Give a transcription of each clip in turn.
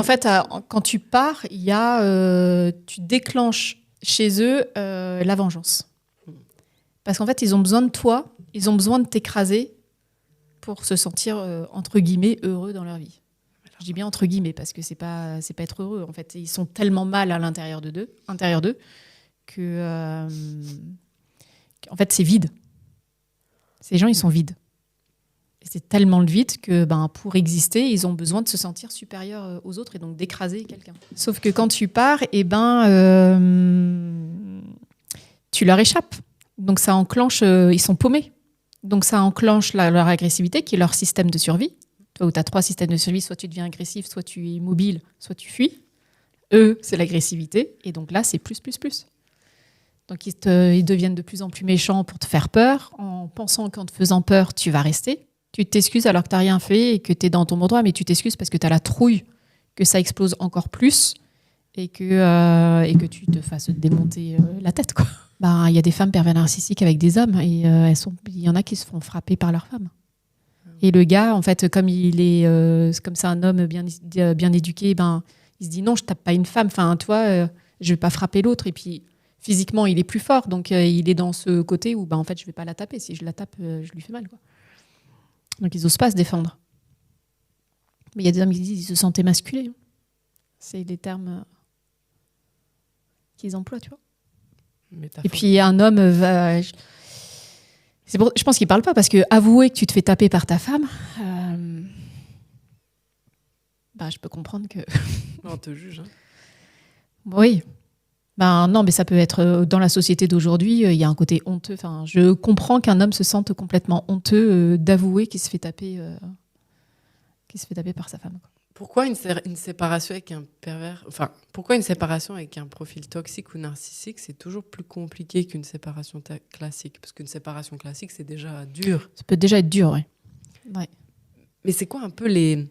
En fait, quand tu pars, tu déclenches chez eux la vengeance. Parce qu'en fait, ils ont besoin de toi, ils ont besoin de t'écraser pour se sentir, entre guillemets, heureux dans leur vie. Je dis bien entre guillemets, parce que c'est pas être heureux. En fait, ils sont tellement mal à l'intérieur d'eux que, en fait, c'est vide. Ces gens, ils sont vides. Et c'est tellement le vide que pour exister, ils ont besoin de se sentir supérieurs aux autres et donc d'écraser quelqu'un. Sauf que quand tu pars, tu leur échappes. Donc ça enclenche, ils sont paumés. Donc ça enclenche leur agressivité, qui est leur système de survie. Toi, où tu as 3 systèmes de survie, soit tu deviens agressif, soit tu es immobile, soit tu fuis. Eux, c'est l'agressivité. Et donc là, c'est plus. Donc ils deviennent de plus en plus méchants pour te faire peur, en pensant qu'en te faisant peur, tu vas rester. Tu t'excuses alors que tu n'as rien fait et que tu es dans ton bon droit, mais tu t'excuses parce que tu as la trouille que ça explose encore plus et que tu te fasses démonter la tête, quoi. Il y a des femmes pervers narcissiques avec des hommes et il y en a qui se font frapper par leurs femmes. Et le gars, en fait, comme c'est un homme bien éduqué, il se dit non, je tape pas une femme. Enfin, toi, je vais pas frapper l'autre. Et puis physiquement, il est plus fort, donc il est dans ce côté où en fait, je vais pas la taper. Si je la tape, je lui fais mal, quoi. Donc ils osent pas se défendre. Mais il y a des hommes qui disent qu'ils se sentent émasculés. C'est les termes qu'ils emploient, tu vois. Et puis un homme va... je pense qu'il parle pas, parce que avouer que tu te fais taper par ta femme, je peux comprendre que... On te juge. Hein. Oui. Non, mais ça peut être... Dans la société d'aujourd'hui, il y a un côté honteux. Enfin, je comprends qu'un homme se sente complètement honteux d'avouer qu'il se fait taper par sa femme, quoi. Pourquoi une séparation avec un pervers... Enfin, pourquoi une séparation avec un profil toxique ou narcissique, c'est toujours plus compliqué qu'une séparation classique? Parce qu'une séparation classique, c'est déjà dur. Ça peut déjà être dur, oui. Ouais. Mais c'est quoi un peu les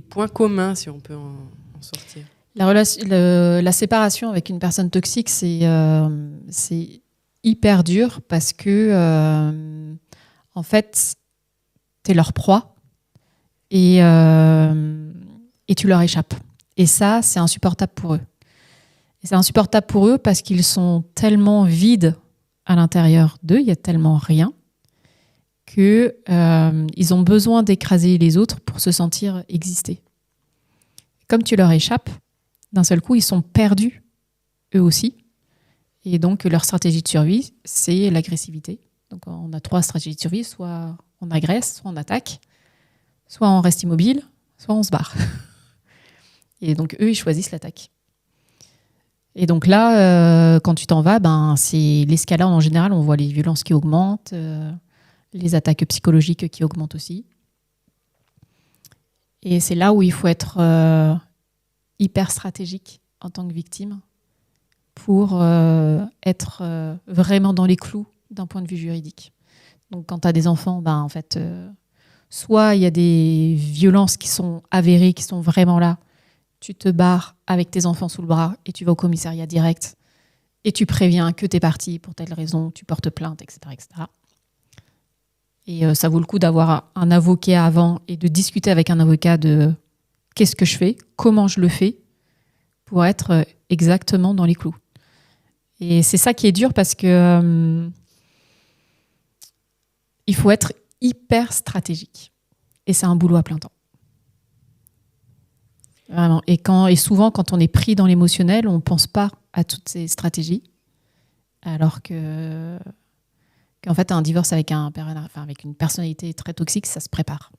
points communs, si on peut en sortir? La séparation avec une personne toxique, c'est hyper dur parce que, en fait, t'es leur proie et tu leur échappes. Et ça, c'est insupportable pour eux. Et c'est insupportable pour eux parce qu'ils sont tellement vides à l'intérieur d'eux, il y a tellement rien, qu'ils ont besoin d'écraser les autres pour se sentir exister. Comme tu leur échappes, d'un seul coup, ils sont perdus, eux aussi. Et donc, leur stratégie de survie, c'est l'agressivité. Donc, on a 3 stratégies de survie. Soit on agresse, soit on attaque, soit on reste immobile, soit on se barre. Et donc, eux, ils choisissent l'attaque. Et donc là, quand tu t'en vas, c'est l'escalade en général. On voit les violences qui augmentent, les attaques psychologiques qui augmentent aussi. Et c'est là où il faut être hyper stratégique en tant que victime pour être vraiment dans les clous d'un point de vue juridique. Donc quand tu as des enfants, en fait, soit il y a des violences qui sont avérées, qui sont vraiment là, tu te barres avec tes enfants sous le bras et tu vas au commissariat direct et tu préviens que tu es parti pour telle raison, tu portes plainte, etc. etc. Et ça vaut le coup d'avoir un avocat avant et de discuter avec un avocat de qu'est-ce que je fais, comment je le fais pour être exactement dans les clous. Et c'est ça qui est dur parce que il faut être hyper stratégique. Et c'est un boulot à plein temps. Vraiment. Et souvent, quand on est pris dans l'émotionnel, on ne pense pas à toutes ces stratégies. Alors qu'en fait, un divorce avec avec une personnalité très toxique, ça se prépare.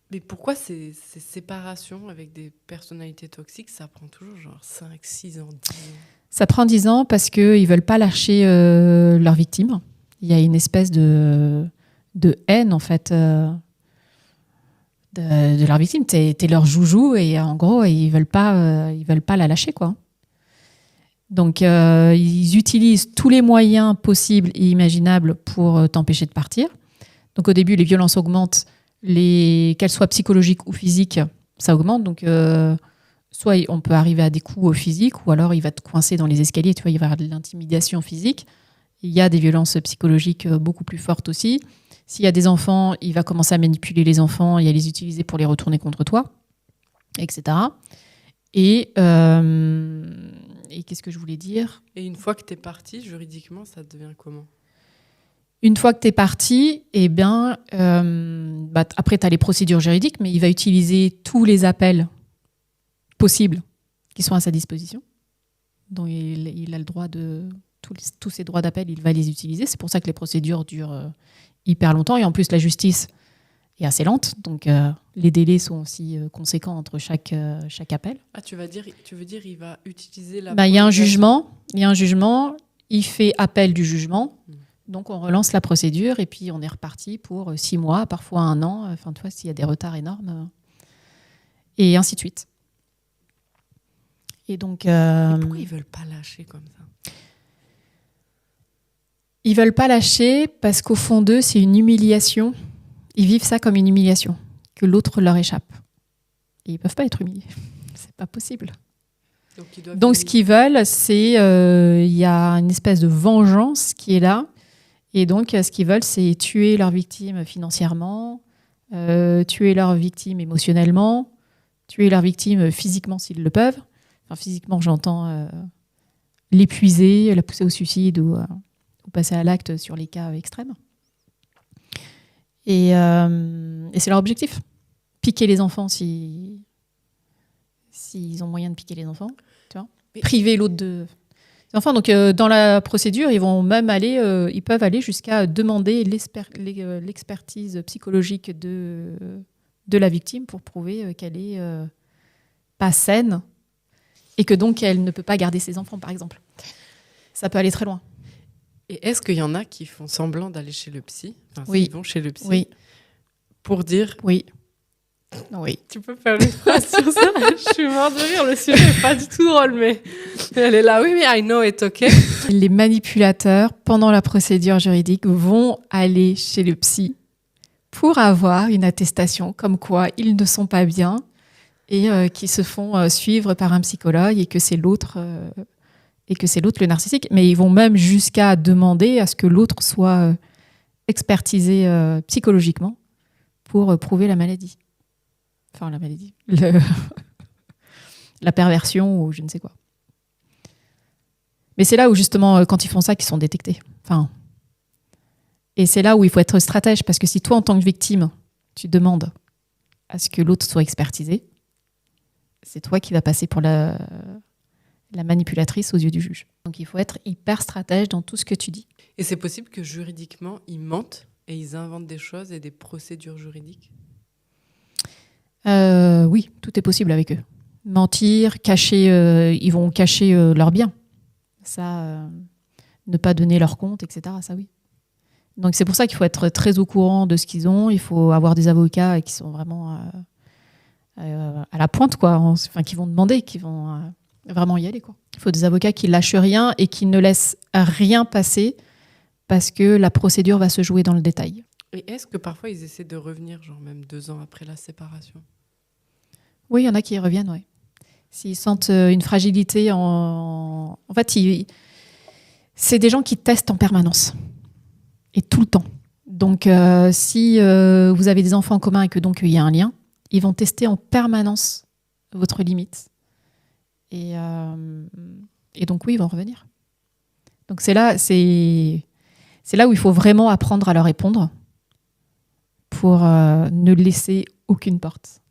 Mais pourquoi ces séparations avec des personnalités toxiques, ça prend toujours 5, 6 ans, 10 ans? Ça prend 10 ans parce qu'ils ne veulent pas lâcher leur victime. Il y a une espèce de haine, en fait, de leur victime. T'es leur joujou et en gros, ils veulent pas la lâcher, quoi. Donc, ils utilisent tous les moyens possibles et imaginables pour t'empêcher de partir. Donc, au début, les violences augmentent, qu'elles soient psychologiques ou physiques, ça augmente. Donc, soit on peut arriver à des coups physiques, ou alors il va te coincer dans les escaliers. Tu vois, il va y avoir de l'intimidation physique. Il y a des violences psychologiques beaucoup plus fortes aussi. S'il y a des enfants, il va commencer à manipuler les enfants et à les utiliser pour les retourner contre toi. etc. Et qu'est-ce que je voulais dire ? Et une fois que tu es parti, juridiquement, ça devient comment ? Une fois que tu es parti, eh bien, après, tu as les procédures juridiques, mais il va utiliser tous les appels possibles qui sont à sa disposition. Donc, il a le droit de... Tous ces droits d'appel, il va les utiliser. C'est pour ça que les procédures durent hyper longtemps. Et en plus, la justice est assez lente. Donc, les délais sont aussi conséquents entre chaque appel. Ah, tu veux dire, il va utiliser la... Il y a un jugement. Il fait appel du jugement. Donc, on relance la procédure et puis on est reparti pour 6 mois, parfois 1 an. Enfin, tu vois, s'il y a des retards énormes. Et ainsi de suite. Et donc... Et pourquoi ils veulent pas lâcher comme ça ? Ils veulent pas lâcher parce qu'au fond d'eux, c'est une humiliation. Ils vivent ça comme une humiliation, que l'autre leur échappe. Et ils peuvent pas être humiliés. C'est pas possible. Donc ce qu'ils veulent, c'est... Il y a une espèce de vengeance qui est là. Et donc, ce qu'ils veulent, c'est tuer leurs victimes financièrement, tuer leurs victimes émotionnellement, tuer leurs victimes physiquement s'ils le peuvent. Enfin, physiquement, j'entends l'épuiser, la pousser au suicide ou passer à l'acte sur les cas extrêmes. Et c'est leur objectif. Piquer les enfants s'ils ont moyen de piquer les enfants. Tu vois, priver l'autre de... Enfin, donc, dans la procédure, ils peuvent aller jusqu'à demander l'expertise psychologique de la victime pour prouver qu'elle est pas saine et que donc elle ne peut pas garder ses enfants, par exemple. Ça peut aller très loin. Et est-ce qu'il y en a qui font semblant d'aller chez le psy ? Oui. Ils vont chez le psy pour dire... Oui. Tu peux faire une phrase sur ça ? Je suis morte de rire, le sujet n'est pas du tout drôle, mais elle est là. Oui, mais I know it's okay. Les manipulateurs, pendant la procédure juridique, vont aller chez le psy pour avoir une attestation comme quoi ils ne sont pas bien et qui se font suivre par un psychologue et que c'est l'autre le narcissique. Mais ils vont même jusqu'à demander à ce que l'autre soit expertisé psychologiquement pour prouver la maladie. Enfin, la maladie. La perversion ou je ne sais quoi. Mais c'est là où, justement, quand ils font ça, qu'ils sont détectés. Enfin, et c'est là où il faut être stratège, parce que si toi, en tant que victime, tu demandes à ce que l'autre soit expertisé, c'est toi qui vas passer pour la manipulatrice aux yeux du juge. Donc, il faut être hyper stratège dans tout ce que tu dis. Et c'est possible que juridiquement, ils mentent et ils inventent des choses et des procédures juridiques ? Oui, tout est possible avec eux. Mentir, cacher, ils vont cacher leurs biens. Ça, ne pas donner leur compte, etc. Ça, oui. Donc, c'est pour ça qu'il faut être très au courant de ce qu'ils ont. Il faut avoir des avocats qui sont vraiment à la pointe, quoi. Enfin, qui vont demander, qui vont vraiment y aller, quoi. Il faut des avocats qui lâchent rien et qui ne laissent rien passer parce que la procédure va se jouer dans le détail. Et est-ce que parfois ils essaient de revenir, genre même 2 ans après la séparation ? Oui, il y en a qui y reviennent, oui. S'ils sentent une fragilité en fait, c'est des gens qui testent en permanence. Et tout le temps. Donc, si vous avez des enfants en commun et que donc il y a un lien, ils vont tester en permanence votre limite. Et donc, oui, ils vont revenir. Donc, c'est là où il faut vraiment apprendre à leur répondre pour ne laisser aucune porte.